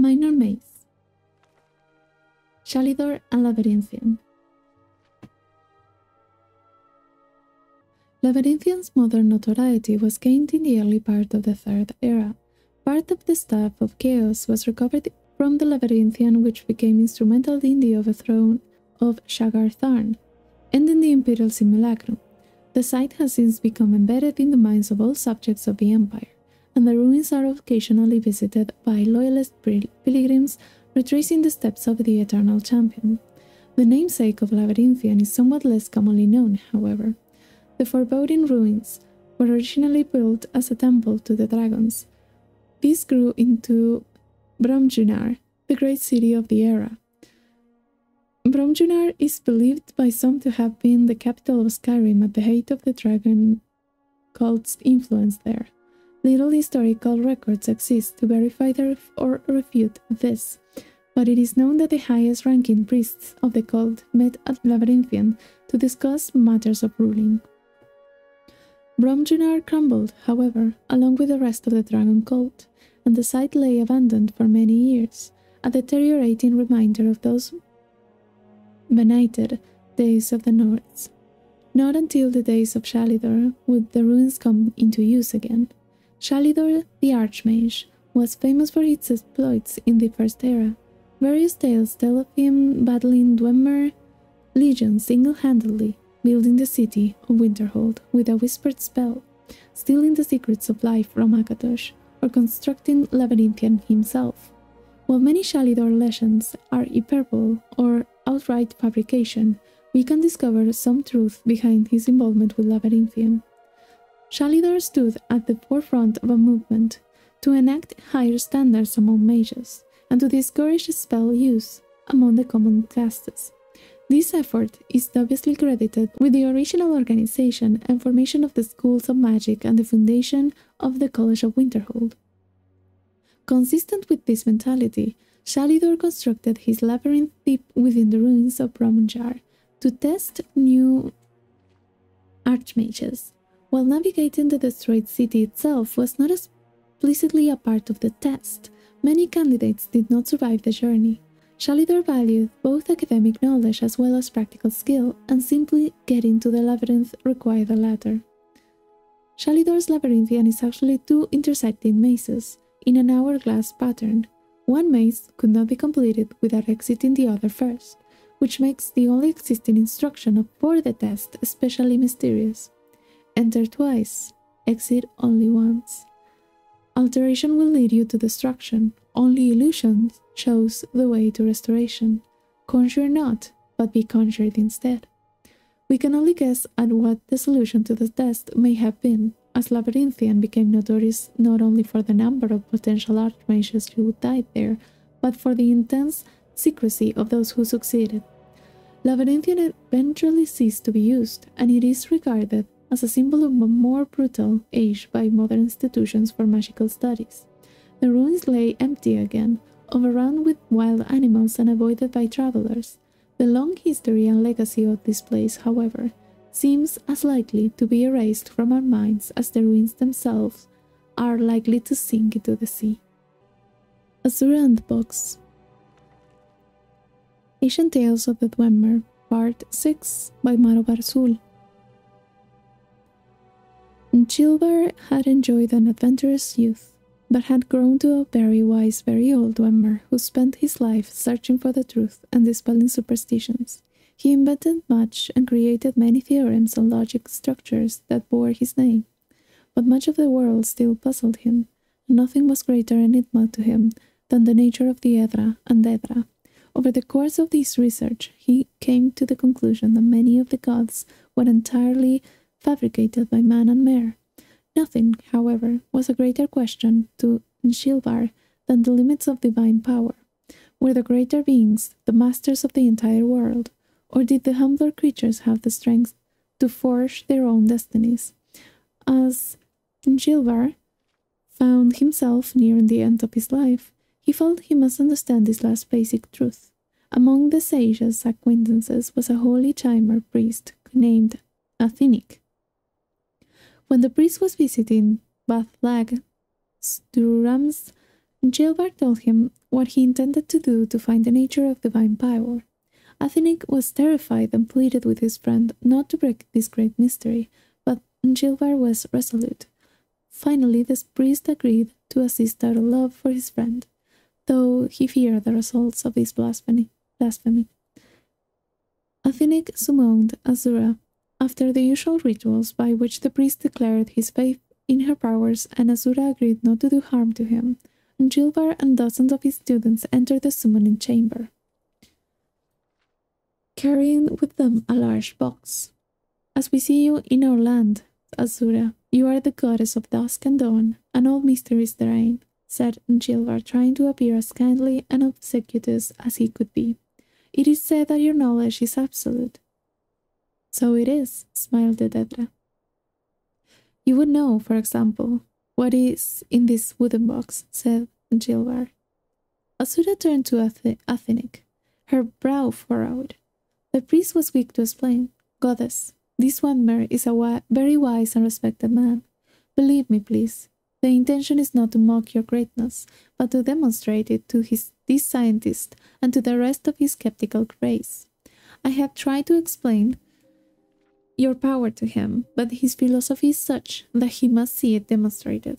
minor maze. Shalidor and Labyrinthian. Labyrinthian's modern notoriety was gained in the early part of the Third Era. Part of the Staff of Chaos was recovered from the Labyrinthian, which became instrumental in the overthrow of Shagartharn, ending the Imperial Simulacrum. The site has since become embedded in the minds of all subjects of the Empire, and the ruins are occasionally visited by loyalist pilgrims retracing the steps of the Eternal Champion. The namesake of Labyrinthian is somewhat less commonly known, however. The foreboding ruins were originally built as a temple to the dragons. These grew into Bromjunar, the great city of the era. Bromjunar is believed by some to have been the capital of SKYRIM at the height of the dragon cult's influence there. Little historical records exist to verify or refute this, but it is known that the highest-ranking priests of the cult met at Labyrinthian to discuss matters of ruling. Bromjunar crumbled, however, along with the rest of the dragon cult, and the site lay abandoned for many years, a deteriorating reminder of those benighted days of the Nords. Not until the days of Shalidor would the ruins come into use again. Shalidor, the Archmage, was famous for its exploits in the First Era. Various tales tell of him battling Dwemer legions single-handedly, building the city of Winterhold with a whispered spell, stealing the secrets of life from Akatosh, or constructing Labyrinthian himself. While many Shalidor legends are hyperbole or outright fabrication, we can discover some truth behind his involvement with Labyrinthian. Shalidor stood at the forefront of a movement to enact higher standards among mages, and to discourage spell use among the common castes. This effort is obviously credited with the original organization and formation of the schools of magic and the foundation of the College of Winterhold. Consistent with this mentality, Shalidor constructed his labyrinth deep within the ruins of Bromjunar to test new archmages. While navigating the destroyed city itself was not explicitly a part of the test, many candidates did not survive the journey. Shalidor valued both academic knowledge as well as practical skill, and simply getting to the labyrinth required the latter. Shalidor's Labyrinthian is actually two intersecting mazes in an hourglass pattern. One maze could not be completed without exiting the other first, which makes the only existing instruction for the test especially mysterious. Enter twice, exit only once. Alteration will lead you to destruction. Only illusion shows the way to restoration. Conjure not, but be conjured instead. We can only guess at what the solution to the test may have been, as Labyrinthian became notorious not only for the number of potential archmages who died there, but for the intense secrecy of those who succeeded. Labyrinthian eventually ceased to be used, and it is regarded as a symbol of a more brutal age by modern institutions for magical studies. The ruins lay empty again, overrun with wild animals and avoided by travelers. The long history and legacy of this place, however, seems as likely to be erased from our minds as the ruins themselves are likely to sink into the sea. Azura and the Box. Ancient Tales of the Dwemer, Part 6 by Maro Barzul. Chilvar had enjoyed an adventurous youth, but had grown to a very wise, very old Dwemer who spent his life searching for the truth and dispelling superstitions. He invented much and created many theorems and logic structures that bore his name, but much of the world still puzzled him, and nothing was greater enigma to him than the nature of the Edra and Dedra. Over the course of this research, he came to the conclusion that many of the gods were entirely fabricated by man and mare. Nothing, however, was a greater question to Nshilvar than the limits of divine power. Were the greater beings the masters of the entire world, or did the humbler creatures have the strength to forge their own destinies? As Nshilvar found himself nearing the end of his life, he felt he must understand this last basic truth. Among the sage's acquaintances was a holy chimer priest named Athenic. When the priest was visiting Bathlag, Sturram's Gilbert told him what he intended to do to find the nature of divine power. Athenic was terrified and pleaded with his friend not to break this great mystery, but Gilbert was resolute. Finally, the priest agreed to assist out of love for his friend, though he feared the results of this blasphemy. Athenic summoned Azura after the usual rituals by which the priest declared his faith in her powers, and Azura agreed not to do harm to him. Gilbert and dozens of his students entered the summoning chamber, carrying with them a large box. "As we see you in our land, Azura, you are the goddess of dusk and dawn, and all mysteries therein," said Gilbert, trying to appear as kindly and obsequious as he could be. "It is said that your knowledge is absolute." "So it is," smiled the Dedra. "You would know, for example, what is in this wooden box," said Gilbert. Azura turned to Athenic, her brow furrowed. The priest was quick to explain. "Goddess, this Wendmer is a very wise and respected man. Believe me, please. The intention is not to mock your greatness, but to demonstrate it to this scientist and to the rest of his skeptical race. I have tried to explain your power to him, but his philosophy is such that he must see it demonstrated.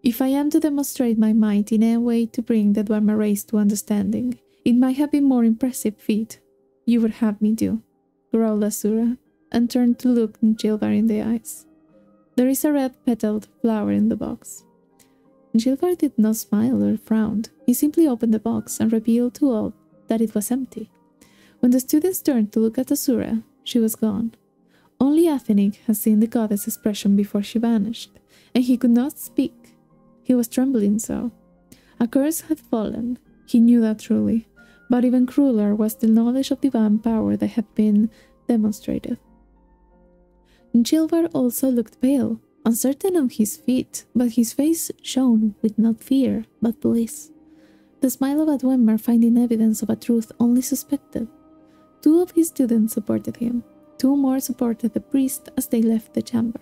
If I am to demonstrate my might in a way to bring the Dwemer race to understanding, it might have been more impressive feat you would have me do," growled Azura, and turned to look Gilbert in the eyes. "There is a red-petaled flower in the box." Gilbert did not smile or frown. He simply opened the box and revealed to all that it was empty. When the students turned to look at Azura, she was gone. Only Athenic had seen the goddess' expression before she vanished, and he could not speak. He was trembling so. A curse had fallen. He knew that truly. But even crueler was the knowledge of divine power that had been demonstrated. Gilbert also looked pale, uncertain on his feet, but his face shone with not fear, but bliss. The smile of a Dwemer finding evidence of a truth only suspected. 2 of his students supported him. 2 more supported the priest as they left the chamber.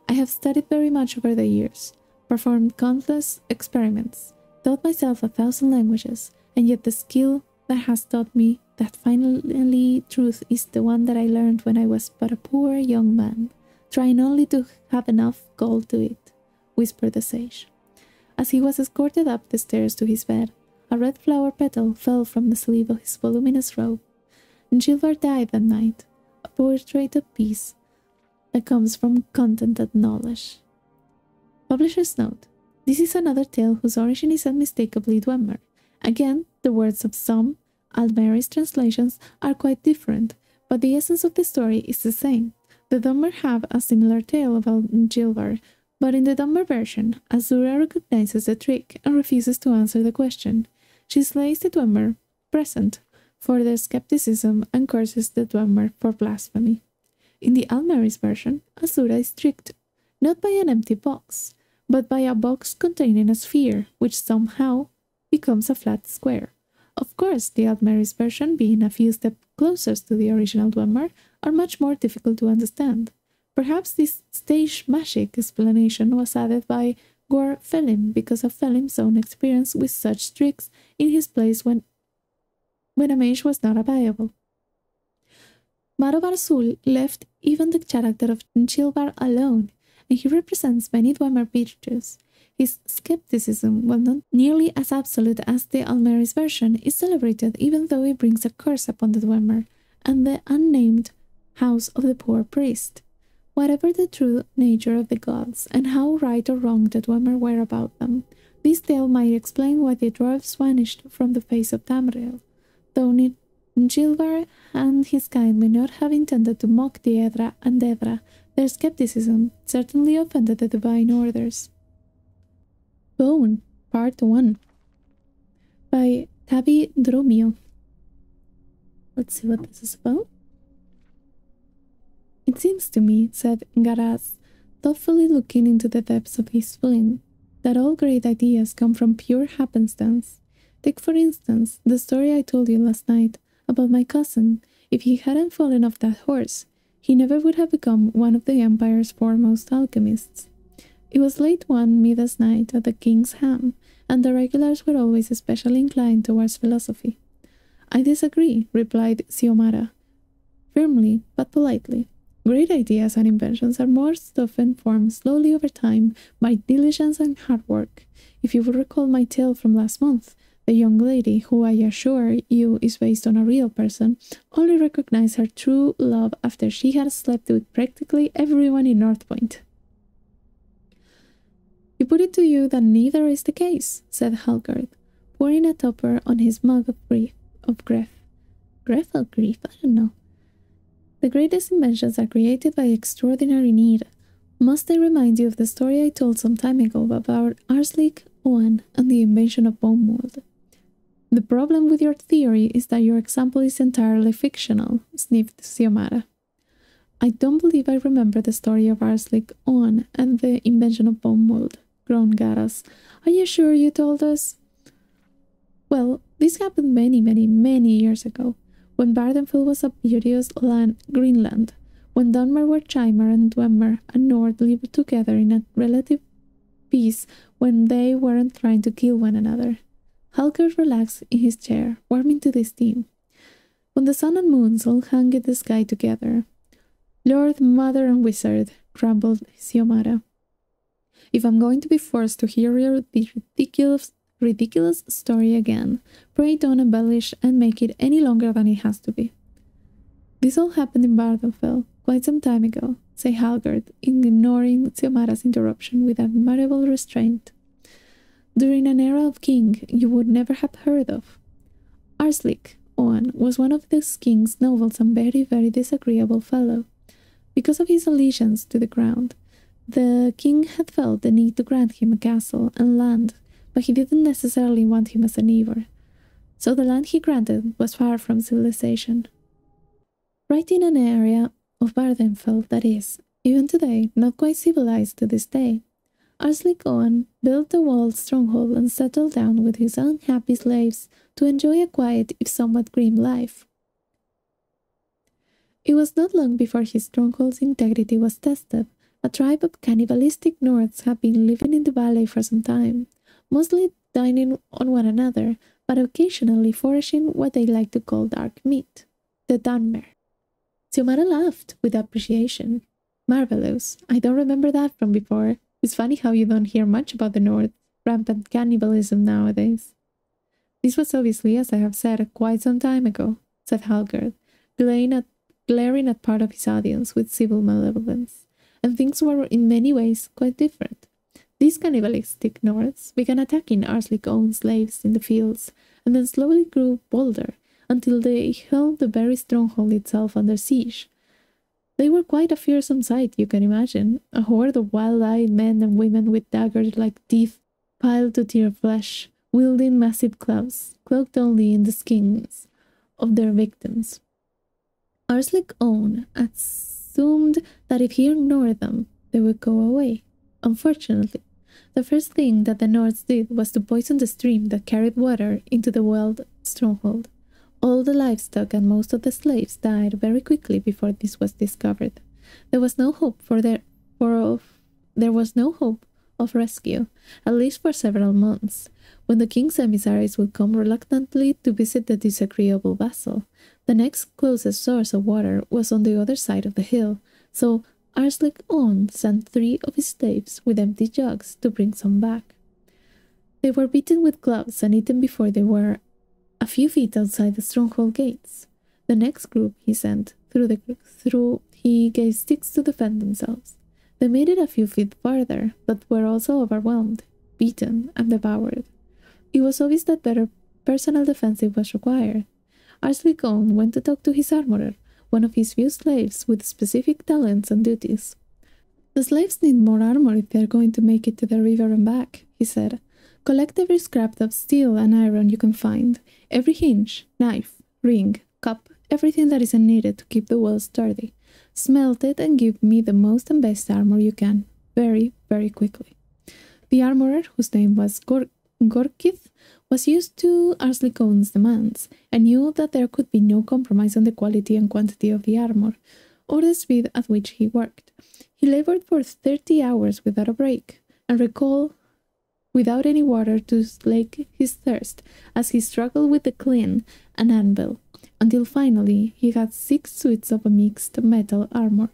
"I have studied very much over the years, performed countless experiments, taught myself 1,000 languages, and yet the skill that has taught me that finally truth is the one that I learned when I was but a poor young man, trying only to have enough gold to eat," whispered the sage. As he was escorted up the stairs to his bed, a red flower petal fell from the sleeve of his voluminous robe. Gilbert died that night, a portrait of peace that comes from contented knowledge. Publisher's note: this is another tale whose origin is unmistakably Dwemer. Again, the words of some Almeri's translations are quite different, but the essence of the story is the same. The Dwemer have a similar tale about Gilbert, but in the Dwemer version, Azura recognizes the trick and refuses to answer the question. She slays the Dwemer present for their skepticism and curses the Dwemer for blasphemy. In the Almeri's version, Azura is tricked, not by an empty box, but by a box containing a sphere, which somehow becomes a flat square. Of course, the Almeri's version, being a few steps closer to the original Dwemer, are much more difficult to understand. Perhaps this stage magic explanation was added by Gwr Felim because of Felim's own experience with such tricks in his place when a mage was not available. Maro Barsul left even the character of Gilbert alone, and he represents many Dwemer virtues. His skepticism, while not nearly as absolute as the Almeri's version, is celebrated even though it brings a curse upon the Dwemer and the unnamed house of the poor priest. Whatever the true nature of the gods, and how right or wrong the Dwemer were about them, this tale might explain why the dwarves vanished from the face of Tamriel. Though Gilbert and his kind may not have intended to mock the Edra and Dedra, their skepticism certainly offended the divine orders. Bone, Part 1 by Tavi Dromio. Let's see what this is about. "It seems to me," said Garaz, thoughtfully looking into the depths of his spleen, "that all great ideas come from pure happenstance. Take, for instance, the story I told you last night about my cousin. If he hadn't fallen off that horse, he never would have become one of the Empire's foremost alchemists. It was late one Midas night at the King's Ham, and the regulars were always especially inclined towards philosophy. I disagree, replied Xiomara, firmly but politely. Great ideas and inventions are most often formed slowly over time by diligence and hard work. If you will recall my tale from last month, the young lady, who I assure you is based on a real person, only recognized her true love after she had slept with practically everyone in North Point. You put it to you that neither is the case, said Halgard, pouring a topper on his mug of grief. Grief or grief? I don't know. The greatest inventions are created by extraordinary need. Must I remind you of the story I told some time ago about Arslik Owen and the invention of bone mold? The problem with your theory is that your example is entirely fictional, sniffed Xiomara. I don't believe I remember the story of Arslik Owen and the invention of bone mold, groaned Garas. Are you sure you told us? Well, this happened many years ago, when Vardenfell was a beauteous Greenland, when Dunmer were Chimer and Dwemer and Nord lived together in a relative peace when they weren't trying to kill one another. Halgard relaxed in his chair, warming to this theme. When the sun and moons all hung in the sky together. Lord, Mother, and Wizard, grumbled Xiomara. If I'm going to be forced to hear the ridiculous story again, pray don't embellish and make it any longer than it has to be. This all happened in Vardenfell quite some time ago, said Halgard, ignoring Xiomara's interruption with admirable restraint. During an era of king you would never have heard of. Arslik Owen was one of this king's nobles and very disagreeable fellow. Because of his allegiance to the crown, the king had felt the need to grant him a castle and land, but he didn't necessarily want him as a neighbor. So the land he granted was far from civilization. Right in an area of Vardenfell that is, even today, not quite civilized to this day. Arslik Owen built a walled stronghold and settled down with his unhappy slaves to enjoy a quiet, if somewhat grim, life. It was not long before his stronghold's integrity was tested. A tribe of cannibalistic Nords had been living in the valley for some time, mostly dining on one another, but occasionally foraging what they like to call dark meat, the Dunmer. Xiomara laughed with appreciation. Marvelous. I don't remember that from before. It's funny how you don't hear much about the North, rampant cannibalism nowadays. This was obviously, as I have said, quite some time ago, said Halgard, glaring at part of his audience with civil malevolence, and things were in many ways quite different. These cannibalistic Nords began attacking Arslik Owen's slaves in the fields, and then slowly grew bolder, until they held the very stronghold itself under siege. They were quite a fearsome sight, you can imagine, a horde of wild-eyed men and women with daggers like teeth piled to tear flesh, wielding massive clubs, cloaked only in the skins of their victims. Arslik Owen assumed that if he ignored them, they would go away. Unfortunately, the first thing that the Nords did was to poison the stream that carried water into the walled stronghold. All the livestock and most of the slaves died very quickly before this was discovered. There was no hope of rescue, at least for several months, when the king's emissaries would come reluctantly to visit the disagreeable vassal. The next closest source of water was on the other side of the hill, so Arslik Owen sent 3 of his slaves with empty jugs to bring some back. They were beaten with clubs and eaten before they were a few feet outside the stronghold gates. The next group he sent he gave sticks to defend themselves. They made it a few feet farther, but were also overwhelmed, beaten, and devoured. It was obvious that better personal defensive was required. Arslik Owen went to talk to his armorer, one of his few slaves with specific talents and duties. The slaves need more armor if they are going to make it to the river and back, he said. Collect every scrap of steel and iron you can find, every hinge, knife, ring, cup, everything that isn't needed to keep the walls sturdy. Smelt it and give me the most and best armor you can, very quickly. The armorer, whose name was Gorkith, was used to Arslik Owen's demands, and knew that there could be no compromise on the quality and quantity of the armor, or the speed at which he worked. He labored for 30 hours without a break, and recalled without any water to slake his thirst, as he struggled with the clean and Anvil, until finally he had 6 suits of a mixed metal armor.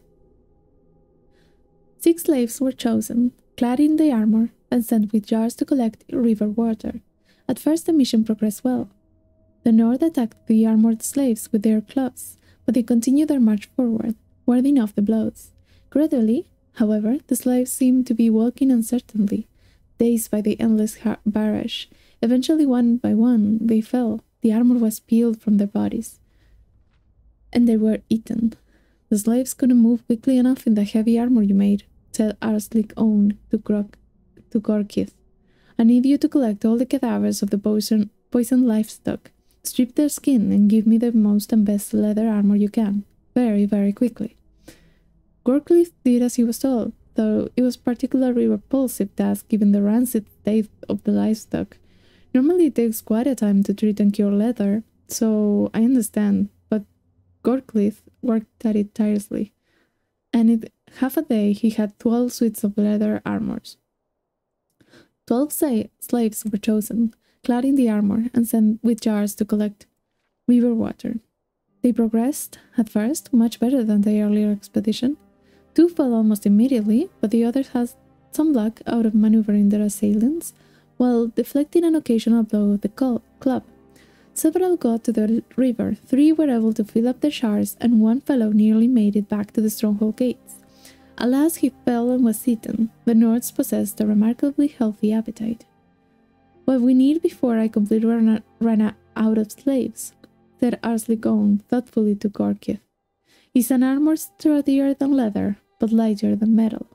6 slaves were chosen, clad in the armor, and sent with jars to collect river water. At first the mission progressed well. The North attacked the armored slaves with their clubs, but they continued their march forward, warding off the blows. Gradually, however, the slaves seemed to be walking uncertainly, dazed by the endless barrage. Eventually, one by one, they fell. The armor was peeled from their bodies, and they were eaten. The slaves couldn't move quickly enough in the heavy armor you made, said Arslik Own to Gorkith. I need you to collect all the cadavers of the poisoned livestock, strip their skin, and give me the most and best leather armor you can, very, very quickly. Gorkith did as he was told, though it was particularly repulsive task given the rancid state of the livestock. Normally it takes quite a time to treat and cure leather, so I understand, but Gorkith worked at it tirelessly, and in half a day he had 12 suits of leather armors. 12 slaves were chosen, clad in the armor, and sent with jars to collect river water. They progressed, at first, much better than the earlier expedition. 2 fell almost immediately, but the others had some luck out of maneuvering their assailants, while deflecting an occasional blow with the club. Several got to the river, 3 were able to fill up their jars, and 1 fellow nearly made it back to the stronghold gates. Alas, he fell and was eaten. The Nords possessed a remarkably healthy appetite. What we need before I completely run out of slaves, said Arslik Own thoughtfully to Gorkith, is an armor sturdier than leather, but lighter than metal.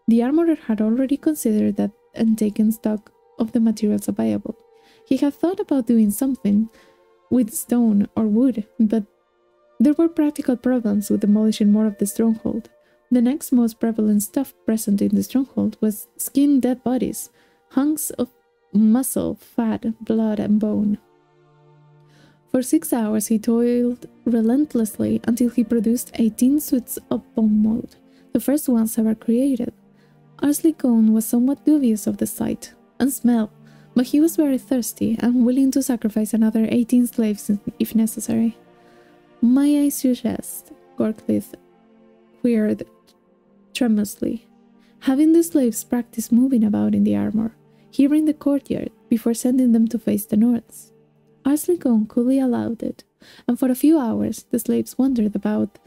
The armorer had already considered that and taken stock of the materials available. He had thought about doing something with stone or wood, but there were practical problems with demolishing more of the stronghold. The next most prevalent stuff present in the stronghold was skinned dead bodies, hunks of muscle, fat, blood, and bone. For 6 hours he toiled relentlessly until he produced 18 suits of bone mold, the first ones ever created. Arslik Own was somewhat dubious of the sight and smell, but he was very thirsty and willing to sacrifice another 18 slaves if necessary. May I suggest, Gorkith queried tremulously, having the slaves practice moving about in the armor, here in the courtyard, before sending them to face the Nords. Arslik Own coolly allowed it, and for a few hours the slaves wandered about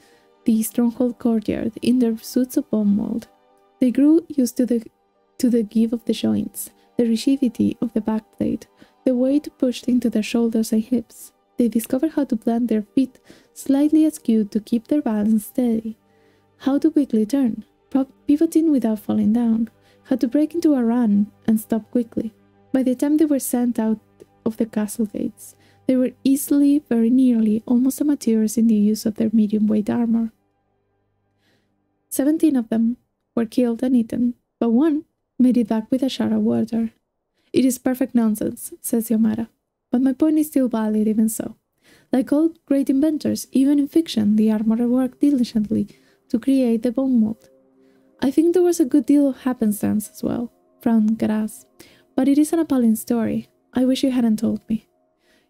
the stronghold courtyard in their suits of bone mold. They grew used to the give of the joints, the rigidity of the backplate, the weight pushed into their shoulders and hips. They discovered how to plant their feet slightly askew to keep their balance steady, how to quickly turn, pivoting without falling down, how to break into a run and stop quickly. By the time they were sent out of the castle gates, they were easily, very nearly, almost amateurs in the use of their medium-weight armor. 17 of them were killed and eaten, but 1 made it back with a jar of water. It is perfect nonsense, says Yomara, but my point is still valid even so. Like all great inventors, even in fiction, the armorer worked diligently to create the bone mold. I think there was a good deal of happenstance as well, frowned Garaz, but it is an appalling story. I wish you hadn't told me.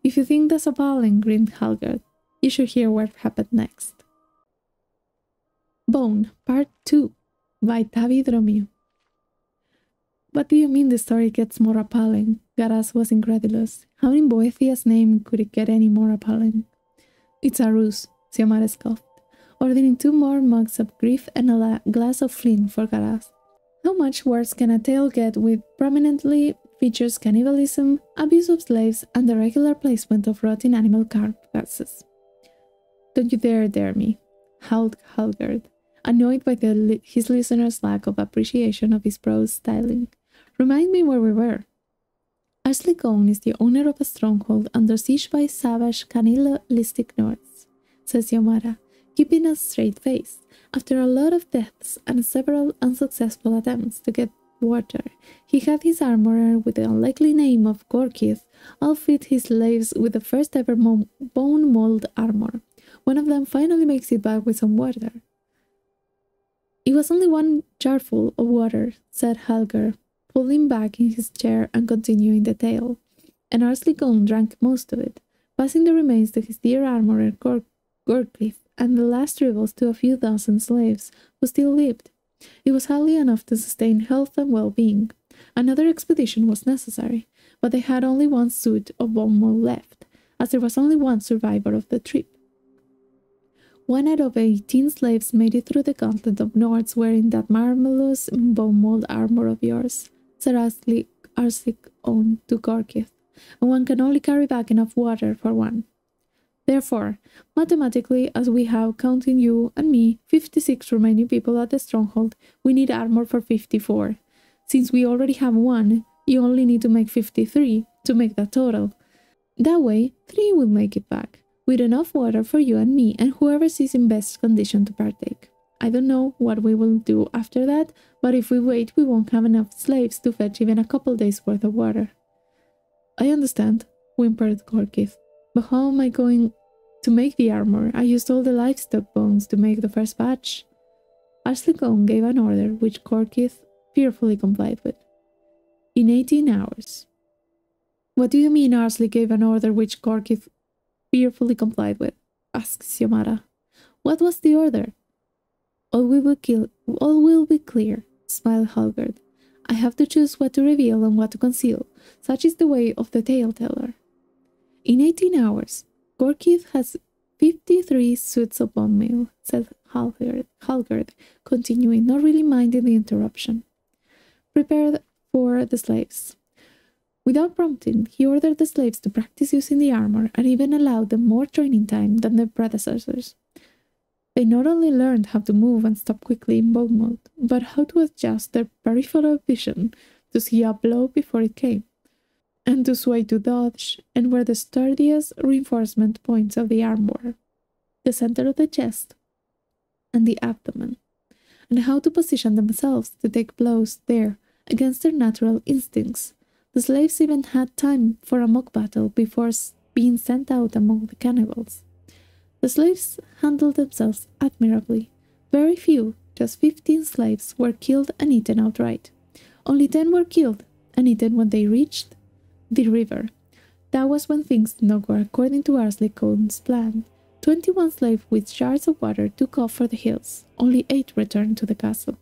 If you think that's appalling, grinned Halgard, you should hear what happened next. Bone, Part 2, by Tavi Dromiu. What do you mean the story gets more appalling? Garaz was incredulous. How in Boethiah's name could it get any more appalling? It's a ruse, Xiomara scoffed, ordering 2 more mugs of grief and a glass of flint for Garaz. How much worse can a tale get with prominently features cannibalism, abuse of slaves, and the regular placement of rotting animal carcasses? Don't you dare me, howled Halgard, annoyed by his listener's lack of appreciation of his prose styling. Remind me where we were. Arslik Own is the owner of a stronghold under siege by savage cannibalistic Nords, says Yomara, keeping a straight face. After a lot of deaths and several unsuccessful attempts to get water, he had his armorer with the unlikely name of Gorkith outfit his slaves with the first ever bone mold armor. One of them finally makes it back with some water. It was only 1 jarful of water, said Halgar, pulling back in his chair and continuing the tale. And Arslicone drank most of it, passing the remains to his dear armorer Gorklith and the last dribbles to a few dozen slaves who still lived. It was hardly enough to sustain health and well-being. Another expedition was necessary, but they had only one suit of bone mold left, as there was only one survivor of the trip. One out of 18 slaves made it through the gauntlet of Nords wearing that marvelous bone mold armor of yours, said Arslic owned to Gorkith, and one can only carry back enough water for one. Therefore, mathematically, as we have, counting you and me, 56 remaining people at the stronghold, we need armor for 54. Since we already have one, you only need to make 53 to make that total. That way, 3 will make it back, with enough water for you and me and whoever is in best condition to partake. I don't know what we will do after that, but if we wait, we won't have enough slaves to fetch even a couple days' worth of water. I understand, whimpered Gorkith, but how am I going to make the armor? I used all the livestock bones to make the first batch. Arslicone gave an order which Gorkith fearfully complied with. In 18 hours. What do you mean Arsli gave an order which Gorkith fearfully complied with? Asked Xiomara. What was the order? All will be clear, smiled Halgard. I have to choose what to reveal and what to conceal. Such is the way of the tale-teller. In 18 hours, Gorkith has 53 suits of bone meal, said Halgard, continuing, not really minding the interruption. Prepared for the slaves. Without prompting, he ordered the slaves to practice using the armor and even allowed them more training time than their predecessors. They not only learned how to move and stop quickly in bone mold, but how to adjust their peripheral vision to see a blow before it came, and to sway to dodge, and were the sturdiest reinforcement points of the armor, the center of the chest, and the abdomen, and how to position themselves to take blows there against their natural instincts. The slaves even had time for a mock battle before being sent out among the cannibals. The slaves handled themselves admirably. Very few, just 15 slaves, were killed and eaten outright. Only 10 were killed and eaten when they reached the river. That was when things did not go according to Arslicone's plan. 21 slaves with jars of water took off for the hills. Only 8 returned to the castle,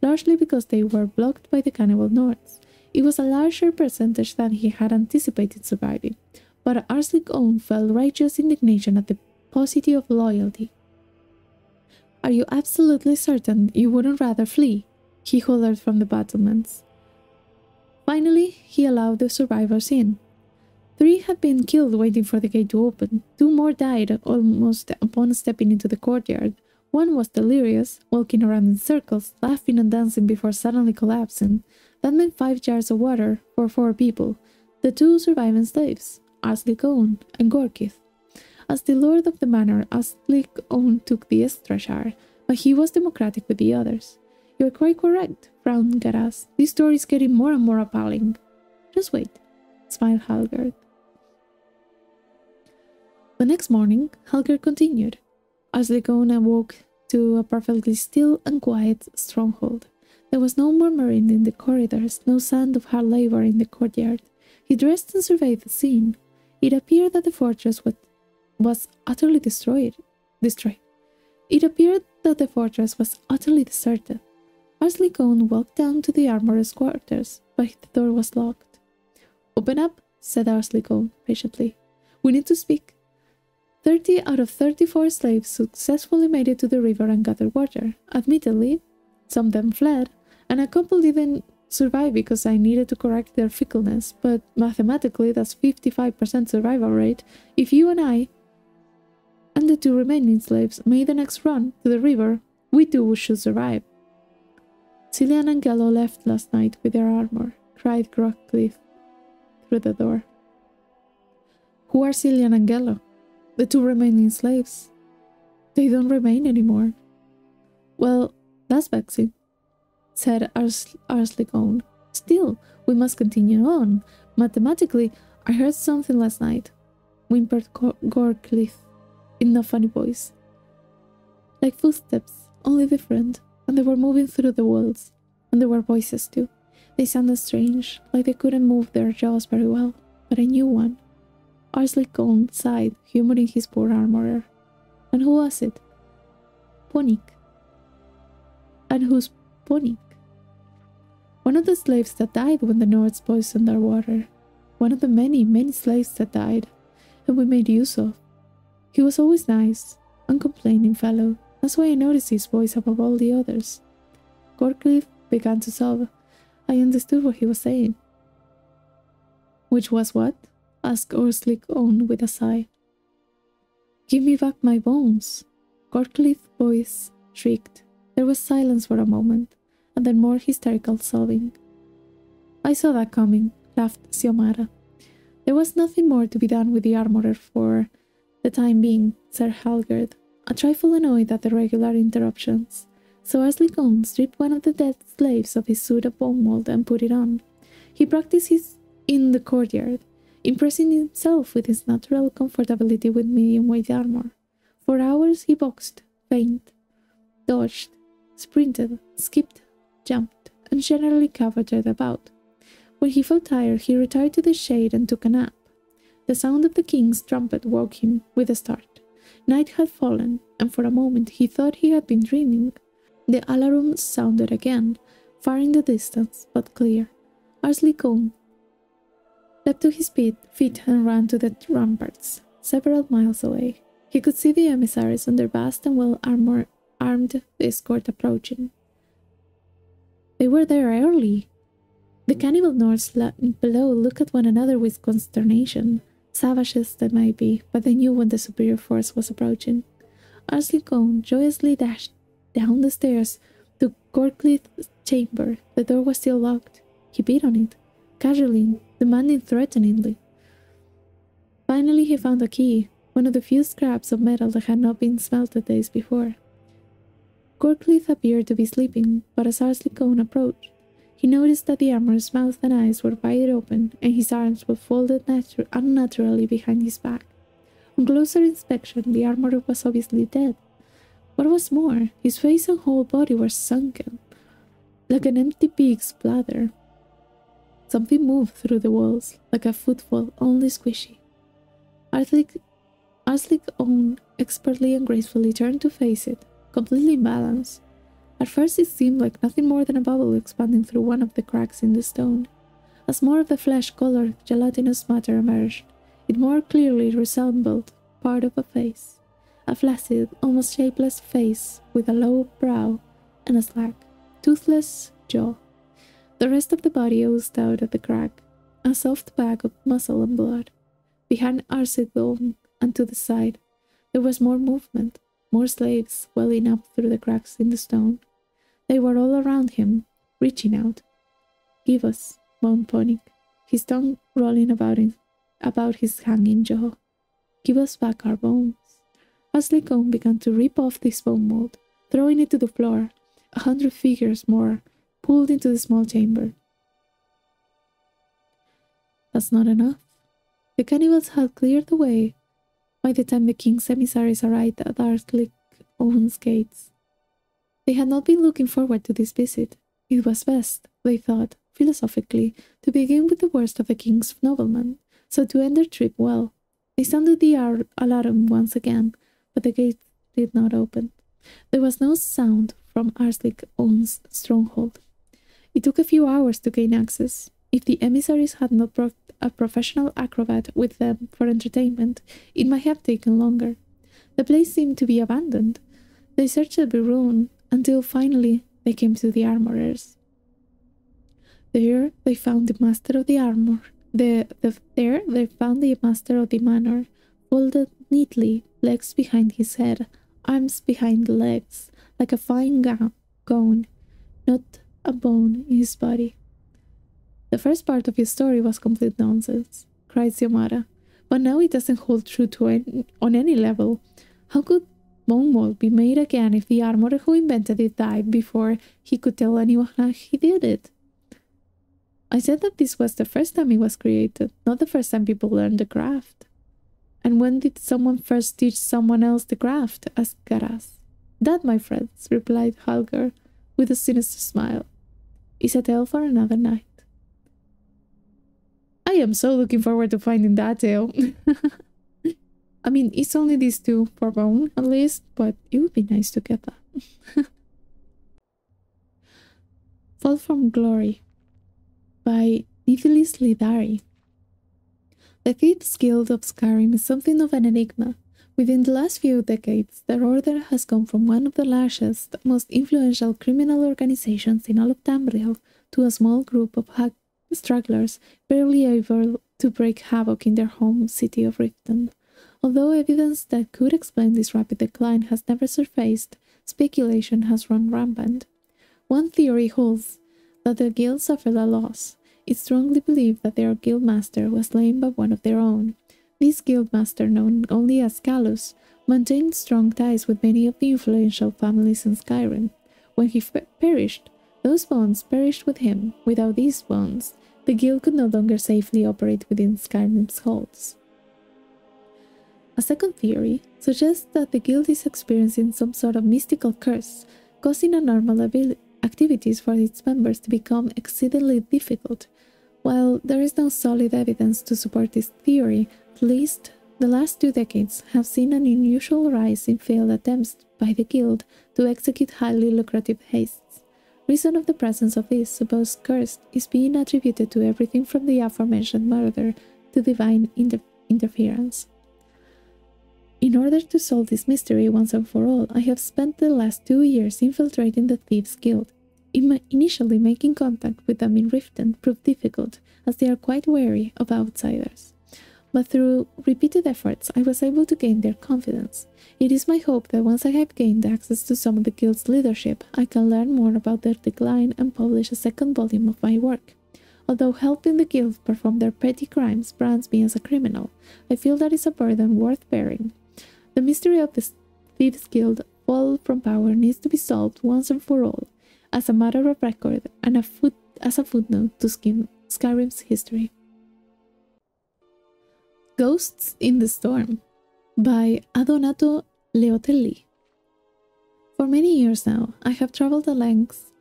largely because they were blocked by the cannibal Nords. It was a larger percentage than he had anticipated surviving, but Arslicone felt righteous indignation at the paucity of loyalty. Are you absolutely certain you wouldn't rather flee? He hollered from the battlements. Finally, he allowed the survivors in. 3 had been killed waiting for the gate to open. 2 more died almost upon stepping into the courtyard. 1 was delirious, walking around in circles, laughing and dancing before suddenly collapsing. That meant 5 jars of water for 4 people, the 2 surviving slaves, Arslicone and Gorkith. As the lord of the manor, Arslicone took the extra jar, but he was democratic with the others. You're quite correct, frowned Garaz. This story is getting more and more appalling. Just wait, smiled Halgard. The next morning, Halgard continued. Arslicone awoke to a perfectly still and quiet stronghold. There was no murmuring in the corridors, no sound of hard labor in the courtyard. He dressed and surveyed the scene. It appeared that the fortress was utterly destroyed. It appeared that the fortress was utterly deserted. Arslicone walked down to the armorer's quarters, but the door was locked. Open up, said Arslicone patiently. We need to speak. 30 out of 34 slaves successfully made it to the river and gathered water. Admittedly, some of them fled, and a couple didn't survive because I needed to correct their fickleness, but mathematically that's 55% survival rate. If you and I and the 2 remaining slaves made the next run to the river, we too should survive. Cillian and Gello left last night with their armor, cried Grocklith through the door. Who are Cillian and Gello? The 2 remaining slaves. They don't remain anymore. Well, that's vexing, said Arslicone. Still, we must continue on. Mathematically, I heard something last night, whimpered Gorklith in a funny voice. Like footsteps, only different, and they were moving through the walls, and there were voices too. They sounded strange, like they couldn't move their jaws very well, but I knew one. Arsley Cohn sighed, humoring his poor armorer. And who was it? Ponik. And who's Ponik? One of the slaves that died when the Nords poisoned our water. One of the many, many slaves that died, and we made use of. He was always nice, uncomplaining fellow. That's why I noticed his voice above all the others. Gorkleaf began to sob. I understood what he was saying. Which was what? Asked Orslick Own with a sigh. Give me back my bones. Gorkleaf's voice shrieked. There was silence for a moment, and then more hysterical sobbing. I saw that coming, laughed Xiomara. There was nothing more to be done with the armorer for the time being, said Halgerd, a trifle annoyed at the regular interruptions. So Arsley Cohn stripped one of the dead slaves of his suit of bone mold and put it on. He practiced his in the courtyard, impressing himself with his natural comfortability with medium-weight armor. For hours he boxed, feigned, dodged, sprinted, skipped, jumped, and generally cavorted about. When he felt tired, he retired to the shade and took a nap. The sound of the king's trumpet woke him with a start. Night had fallen, and for a moment he thought he had been dreaming. The alarum sounded again, far in the distance, but clear. Arsley Cohn leapt to his feet and ran to the ramparts, several miles away. He could see the emissaries and their vast and well-armed escort approaching. They were there early. The cannibal Nords below looked at one another with consternation, savage as they might be, but they knew when the superior force was approaching. Arsley Cohn joyously dashed down the stairs to Gorkleith's chamber. The door was still locked. He beat on it, casually, demanding threateningly. Finally he found a key, one of the few scraps of metal that had not been smelted days before. Gorkleith appeared to be sleeping, but as Arsley Cohn approached, he noticed that the armorer's mouth and eyes were wide open, and his arms were folded unnaturally behind his back. On closer inspection, the armorer was obviously dead. What was more, his face and whole body were sunken, like an empty pig's bladder. Something moved through the walls, like a footfall, only squishy. Arsley Cohn expertly and gracefully turned to face it, completely imbalanced. At first it seemed like nothing more than a bubble expanding through one of the cracks in the stone. As more of the flesh-colored, gelatinous matter emerged, it more clearly resembled part of a face. A flaccid, almost shapeless face with a low brow and a slack, toothless jaw. The rest of the body oozed out of the crack, a soft bag of muscle and blood. Behind Arsley Cohn and to the side, there was more movement, more slaves welling up through the cracks in the stone. They were all around him, reaching out. Give us, moaned Ponik, his tongue rolling about his hanging jaw. Give us back our bones. Arsley Cohn began to rip off this bone mold, throwing it to the floor. 100 figures more pulled into the small chamber. That's not enough. The cannibals had cleared the way by the time the king's emissaries arrived at Arsley Cohn's gates. They had not been looking forward to this visit. It was best, they thought, philosophically, to begin with the worst of the king's noblemen, so to end their trip well. They sounded the alarm once again, but the gate did not open. There was no sound from Arsley Cohn's stronghold. It took a few hours to gain access. If the emissaries had not brought a professional acrobat with them for entertainment, it might have taken longer. The place seemed to be abandoned. They searched every room until finally they came to the armorers. There they found the master of the armor. There they found the master of the manor, folded neatly, legs behind his head, arms behind the legs, like a fine gown, not a bone in his body. The first part of his story was complete nonsense, cried Xiomara, but now it doesn't hold true on any level. How could bone mold be made again if the armorer who invented it died before he could tell anyone how he did it? I said that this was the first time it was created, not the first time people learned the craft. And when did someone first teach someone else the craft? Asked Garas. That, my friends, replied Halgar, with a sinister smile, is a tale for another night. I am so looking forward to finding that tale. I mean, it's only these two for Bone, at least, but it would be nice to get that. Fall from Glory by Nifilis Lidari. The Thieves Guild of Skyrim is something of an enigma. Within the last few decades, the Hoarder has gone from one of the largest, most influential criminal organizations in all of Tamriel to a small group of stragglers barely able to break havoc in their home city of Riften. Although evidence that could explain this rapid decline has never surfaced, speculation has run rampant. One theory holds that the guild suffered a loss. It's strongly believed that their guildmaster was slain by one of their own. This guildmaster, known only as Calus, maintained strong ties with many of the influential families in Skyrim. When he perished, those bonds perished with him. Without these bonds, the guild could no longer safely operate within Skyrim's halls. A second theory suggests that the guild is experiencing some sort of mystical curse, causing abnormal activities for its members to become exceedingly difficult. While there is no solid evidence to support this theory, at least the last 2 decades have seen an unusual rise in failed attempts by the guild to execute highly lucrative heists. Reason of the presence of this supposed curse is being attributed to everything from the aforementioned murder to divine interference. In order to solve this mystery once and for all, I have spent the last 2 years infiltrating the Thieves Guild. Initially making contact with them in Riften proved difficult, as they are quite wary of outsiders. But through repeated efforts, I was able to gain their confidence. It is my hope that once I have gained access to some of the guild's leadership, I can learn more about their decline and publish a second volume of my work. Although helping the guild perform their petty crimes brands me as a criminal, I feel that is a burden worth bearing. The mystery of the Thieves Guild fall from power needs to be solved once and for all, as a matter of record and as a footnote to Skyrim's history. Ghosts in the Storm by Adonato Leotelli. For many years now, I have traveled the length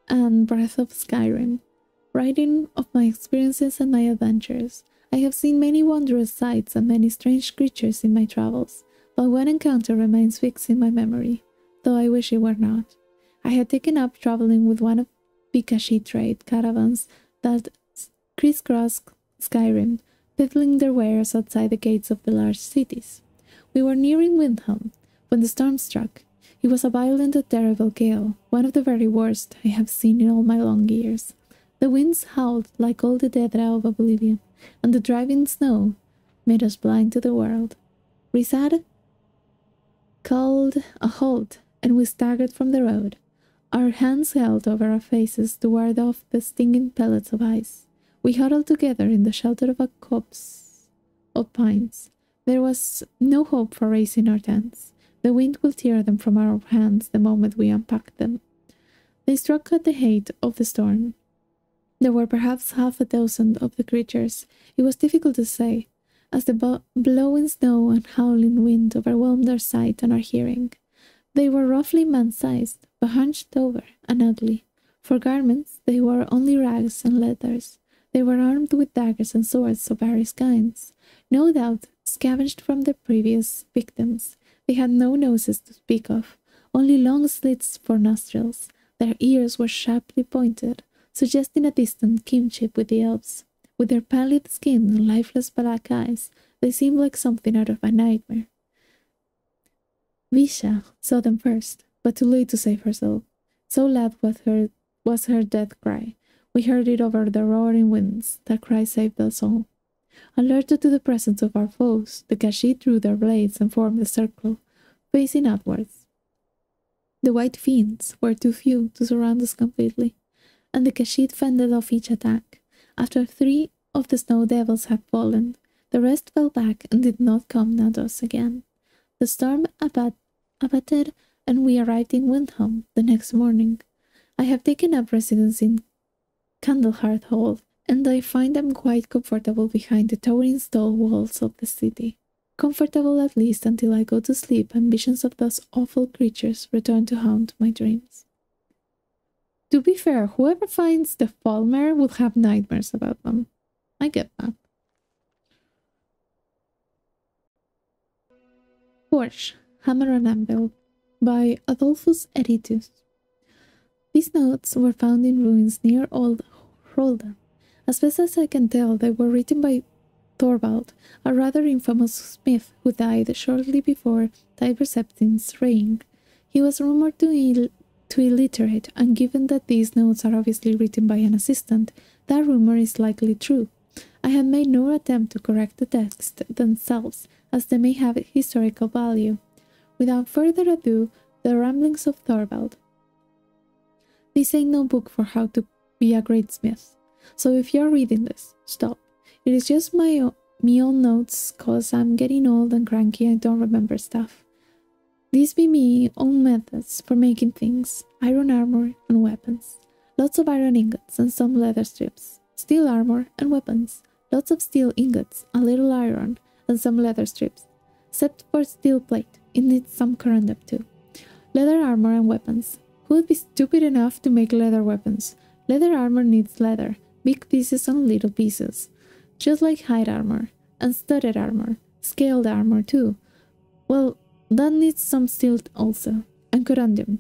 and breadth of Skyrim, writing of my experiences and my adventures. I have seen many wondrous sights and many strange creatures in my travels, but one encounter remains fixed in my memory, though I wish it were not. I had taken up traveling with one of the Kashyyyk trade caravans that crisscrossed Skyrim, peddling their wares outside the gates of the large cities. We were nearing Windhelm when the storm struck. It was a violent and terrible gale, one of the very worst I have seen in all my long years. The winds howled like all the Daedra of oblivion, and the driving snow made us blind to the world. Rizad called a halt, and we staggered from the road, our hands held over our faces to ward off the stinging pellets of ice. We huddled together in the shelter of a copse of pines. There was no hope for raising our tents. The wind will tear them from our hands the moment we unpacked them. They struck at the height of the storm. There were perhaps half a dozen of the creatures. It was difficult to say, as the blowing snow and howling wind overwhelmed our sight and our hearing. They were roughly man-sized, but hunched over and ugly. For garments, they wore only rags and leathers. They were armed with daggers and swords of various kinds, no doubt scavenged from their previous victims. They had no noses to speak of, only long slits for nostrils. Their ears were sharply pointed, suggesting a distant kinship with the elves. With their pallid skin and lifeless black eyes, they seemed like something out of a nightmare. Visha saw them first, but too late to save herself. So loud was her death cry. We heard it over the roaring winds. That cry saved us all. Alerted to the presence of our foes, the Kashyyyk drew their blades and formed a circle, facing outwards. The white fiends were too few to surround us completely, and the Kashyyyk fended off each attack. After 3 of the snow devils had fallen, the rest fell back and did not come at us again. The storm abated, and we arrived in Windhelm the next morning. I have taken up residence in Candlehearth Hall, and I find them quite comfortable behind the towering stone walls of the city. Comfortable at least until I go to sleep and visions of those awful creatures return to haunt my dreams. To be fair, whoever finds the Falmer would have nightmares about them. I get that. Porsche, Hammer and Anvil by Adolphus Eritus. These notes were found in ruins near Old Hoarder. As best as I can tell, they were written by Thorvald, a rather infamous smith who died shortly before Tiber Septim's reign. He was rumored to illiterate, and given that these notes are obviously written by an assistant, that rumor is likely true. I had made no attempt to correct the text themselves, as they may have historical value. Without further ado, the ramblings of Thorvald. This ain't no book for how to be a great smith, so if you're reading this, stop. It is just me own notes, cause I'm getting old and cranky and don't remember stuff. These be me own methods for making things, iron armor and weapons. Lots of iron ingots and some leather strips. Steel armor and weapons. Lots of steel ingots, a little iron, and some leather strips. Except for steel plate, it needs some corundum too. Leather armor and weapons. Who would be stupid enough to make leather weapons? Leather armor needs leather, big pieces and little pieces. Just like hide armor, and studded armor, scaled armor too. Well, that needs some steel also, and corundum.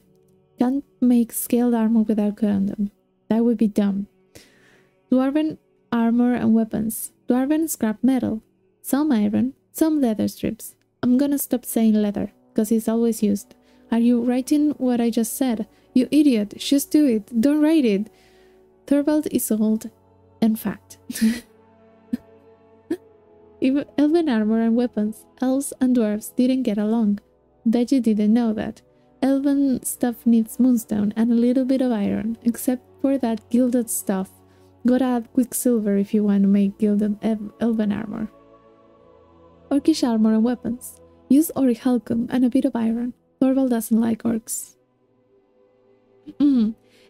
Can't make scaled armor without corundum. That would be dumb. Dwarven armor and weapons. Dwarven scrap metal. Some iron, some leather strips. I'm gonna stop saying leather, because it's always used. Are you writing what I just said? You idiot, just do it, don't write it. Thorvald is old and fat. Even elven armor and weapons, elves and dwarves didn't get along. Bet you didn't know that. Elven stuff needs moonstone and a little bit of iron, except for that gilded stuff. Gotta add quicksilver if you want to make gilded elven armor. Orcish armor and weapons. Use orichalcum and a bit of iron. Thorvald doesn't like orcs.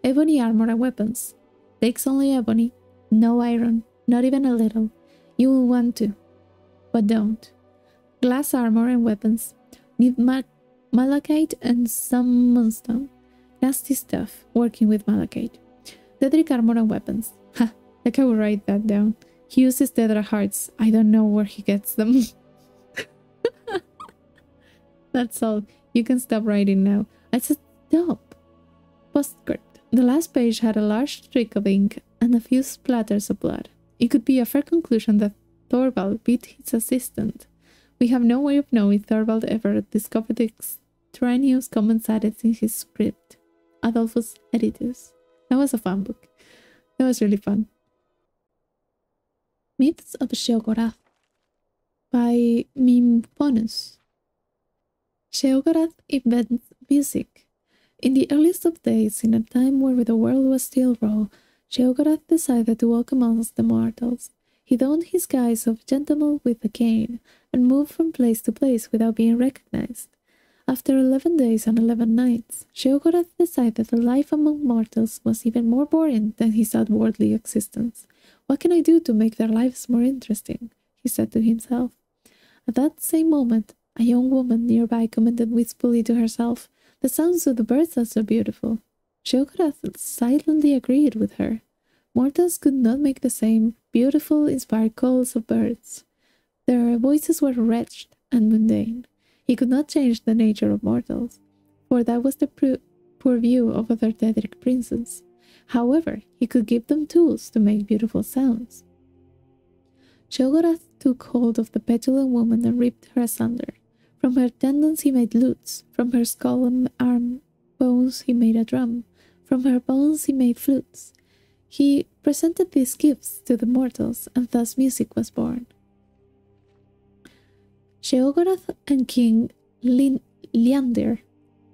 Ebony armor and weapons. Takes only ebony. No iron. Not even a little. You will want to, but don't. Glass armor and weapons. Need malachite and some moonstone. Nasty stuff, working with malachite. Daedric armor and weapons. Ha, like I will write that down. He uses Daedra hearts. I don't know where he gets them. That's all. You can stop writing now. I said stop. Postscript. The last page had a large streak of ink and a few splatters of blood. It could be a fair conclusion that Thorvald beat his assistant. We have no way of knowing if Thorvald ever discovered the extraneous comments added in his script. Adolphus Eritus. That was a fun book. That was really fun. Myths of Sheogorath by Mimponus. Sheogorath invents music. In the earliest of days, in a time where the world was still raw, Sheogorath decided to walk amongst the mortals. He donned his guise of gentleman with a cane, and moved from place to place without being recognized. After 11 days and 11 nights, Sheogorath decided that life among mortals was even more boring than his outwardly existence. What can I do to make their lives more interesting? He said to himself. At that same moment, a young woman nearby commented wistfully to herself, "The sounds of the birds are so beautiful." Sheogorath silently agreed with her. Mortals could not make the same beautiful, inspired calls of birds. Their voices were wretched and mundane. He could not change the nature of mortals, for that was the purview of other Daedric princes. However, he could give them tools to make beautiful sounds. Sheogorath took hold of the petulant woman and ripped her asunder. From her tendons he made lutes, from her skull and arm bones he made a drum, from her bones he made flutes. He presented these gifts to the mortals, and thus music was born. Sheogorath and King Leander.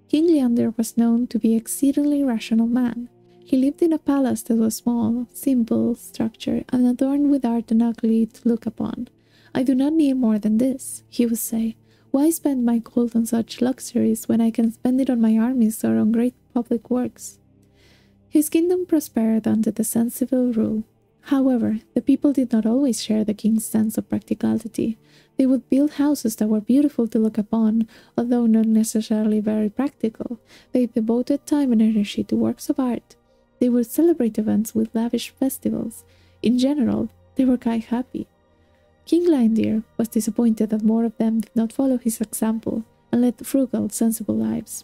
King Leander was known to be an exceedingly rational man. He lived in a palace that was small, simple structure, and adorned with art and ugly to look upon. "I do not need more than this," he would say. "Why spend my gold on such luxuries when I can spend it on my armies or on great public works?" His kingdom prospered under the sensible rule. However, the people did not always share the king's sense of practicality. They would build houses that were beautiful to look upon, although not necessarily very practical. They devoted time and energy to works of art. They would celebrate events with lavish festivals. In general, they were quite happy. King Liondeer was disappointed that more of them did not follow his example and led frugal, sensible lives.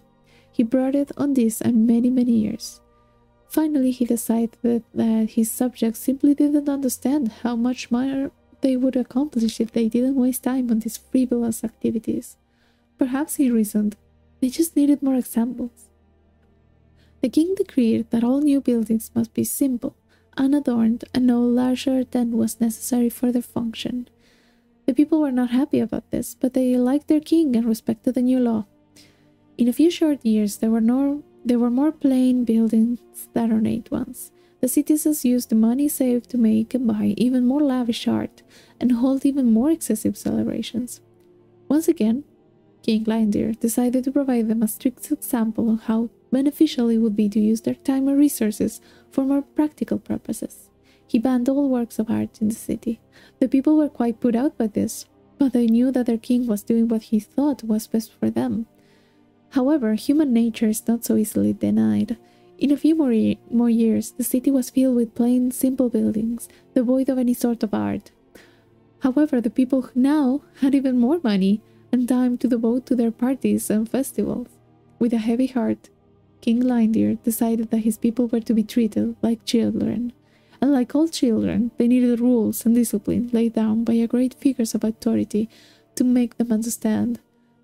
He brooded on this and many years. Finally, he decided that his subjects simply didn't understand how much more they would accomplish if they didn't waste time on these frivolous activities. Perhaps, he reasoned, they just needed more examples. The king decreed that all new buildings must be simple, unadorned, and no larger than was necessary for their function. The people were not happy about this, but they liked their king and respected the new law. In a few short years, there were more plain buildings than ornate ones. The citizens used the money saved to make and buy even more lavish art and hold even more excessive celebrations. Once again, King Liondeer decided to provide them a strict example of how beneficial it would be to use their time and resources for more practical purposes. He banned all works of art in the city. The people were quite put out by this, but they knew that their king was doing what he thought was best for them. However, human nature is not so easily denied. In a few more years, the city was filled with plain, simple buildings, devoid of any sort of art. However, the people now had even more money and time to devote to their parties and festivals. With a heavy heart, King Liondeer decided that his people were to be treated like children. And like all children, they needed rules and discipline laid down by great figures of authority to make them understand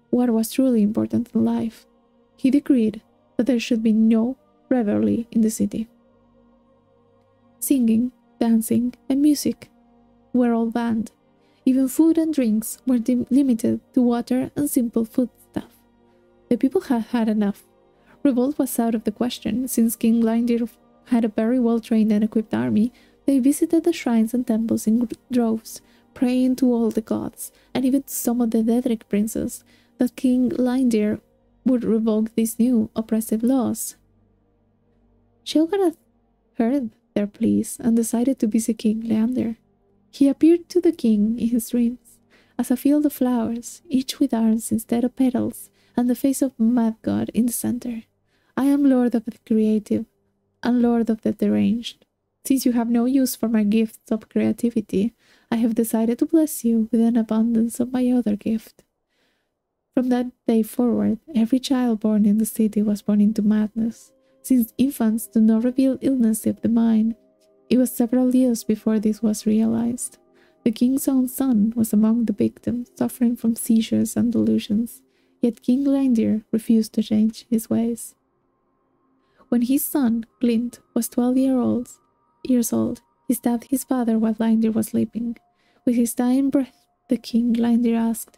what was truly important in life. He decreed that there should be no revelry in the city. Singing, dancing, and music were all banned. Even food and drinks were limited to water and simple foodstuff. The people had had enough. Revolt was out of the question, since King Liondeer had a very well-trained and equipped army. They visited the shrines and temples in droves, praying to all the gods, and even to some of the Daedric princes, that King Liondeer would revoke these new oppressive laws. Sheogorath heard their pleas and decided to visit King Liondeer. He appeared to the king in his dreams as a field of flowers, each with arms instead of petals, and the face of Mad God in the center. I am Lord of the Creative and Lord of the Deranged. Since you have no use for my gifts of creativity, I have decided to bless you with an abundance of my other gift. From that day forward, every child born in the city was born into madness. Since infants do not reveal illness of the mind, it was several years before this was realized. The king's own son was among the victims, suffering from seizures and delusions, yet King Liondeer refused to change his ways. When his son, Glint, was 12 years old, he stabbed his father while Liondeer was sleeping. With his dying breath, the King Liondeer asked,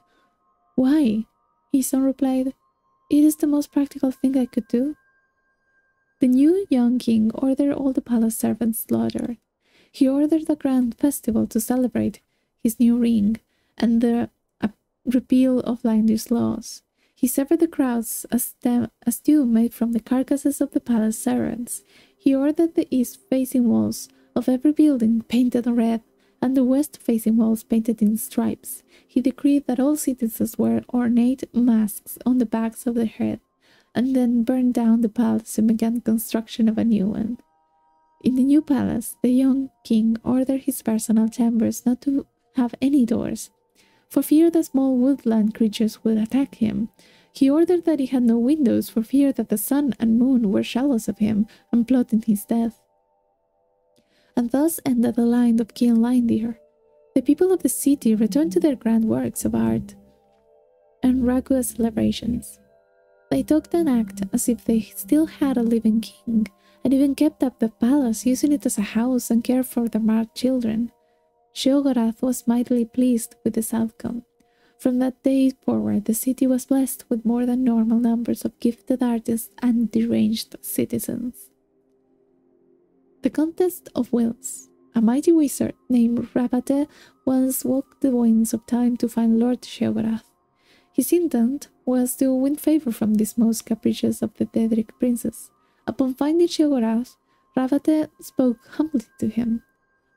"Why?" His son replied, "It is the most practical thing I could do." The new young king ordered all the palace servants slaughtered. He ordered a grand festival to celebrate his new ring and the repeal of Liondeer's laws. He severed the crowds a stew made from the carcasses of the palace servants. He ordered the east-facing walls of every building painted red and the west-facing walls painted in stripes. He decreed that all citizens wear ornate masks on the backs of their head, and then burned down the palace and began construction of a new one. In the new palace, the young king ordered his personal chambers not to have any doors, for fear that small woodland creatures would attack him. He ordered that he had no windows for fear that the sun and moon were jealous of him and plotting his death. And thus ended the line of King Liondeer. The people of the city returned to their grand works of art and raguous celebrations. They talked and acted as if they still had a living king, and even kept up the palace, using it as a house and cared for their mad children. Sheogorath was mightily pleased with this outcome. From that day forward, the city was blessed with more than normal numbers of gifted artists and deranged citizens. The Contest of Wills. A mighty wizard named Rabate once walked the winds of time to find Lord Sheogorath. His intent was to win favor from this most capricious of the Daedric princes. Upon finding Sheogorath, Rabate spoke humbly to him.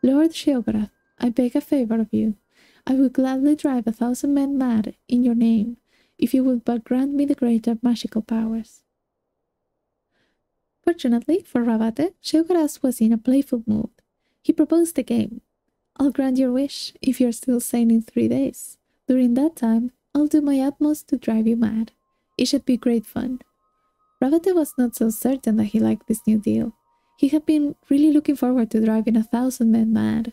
"Lord Sheogorath, I beg a favor of you. I will gladly drive 1,000 men mad in your name, if you would but grant me the greater magical powers." Fortunately for Ravate, Sheogorath was in a playful mood. He proposed a game. I'll grant your wish if you're still sane in 3 days. During that time, I'll do my utmost to drive you mad. It should be great fun. Ravate was not so certain that he liked this new deal. He had been really looking forward to driving 1,000 men mad.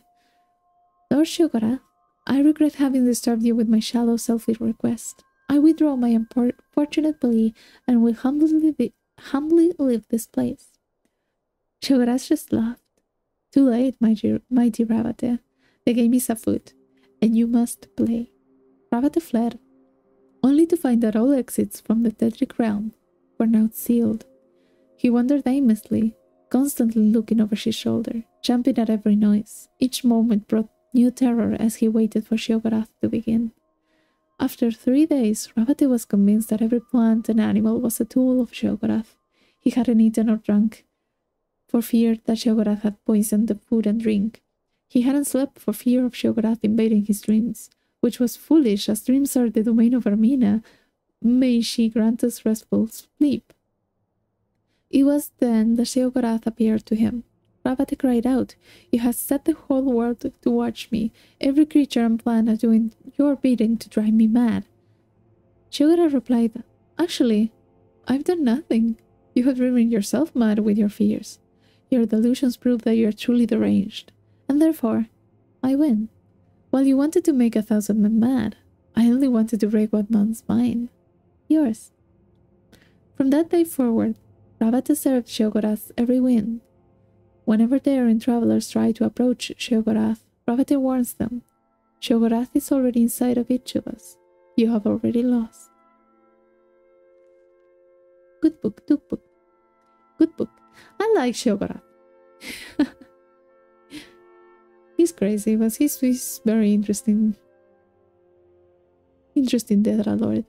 Lord Sheogorath, I regret having disturbed you with my shallow, selfish request. I withdraw my unfortunate plea and will humbly leave this place. Sheogorath just laughed. Too late, mighty Ravate. The game is afoot, and you must play. Ravate fled, only to find that all exits from the Tedric realm were now sealed. He wandered aimlessly, constantly looking over his shoulder, jumping at every noise. Each moment brought new terror as he waited for Sheogorath to begin. After 3 days, Ravate was convinced that every plant and animal was a tool of Sheogorath. He hadn't eaten or drunk for fear that Sheogorath had poisoned the food and drink. He hadn't slept for fear of Sheogorath invading his dreams, which was foolish as dreams are the domain of Armina. May she grant us restful sleep. It was then that Sheogorath appeared to him. Ravate cried out, "You have set the whole world to watch me. Every creature and plant are doing your bidding to drive me mad." Sheogorath replied, "Actually, I've done nothing. You have driven yourself mad with your fears. Your delusions prove that you are truly deranged, and therefore, I win. While you wanted to make 1,000 men mad, I only wanted to break one man's mind. Yours." From that day forward, Ravate served Sheogorath every wind. Whenever daring travelers try to approach Sheogorath, Ravate warns them, "Sheogorath is already inside of each of us. You have already lost." Good book, good book. Good book. I like Sheogorath. He's crazy, but he's very interesting. Interesting Dedra Lord.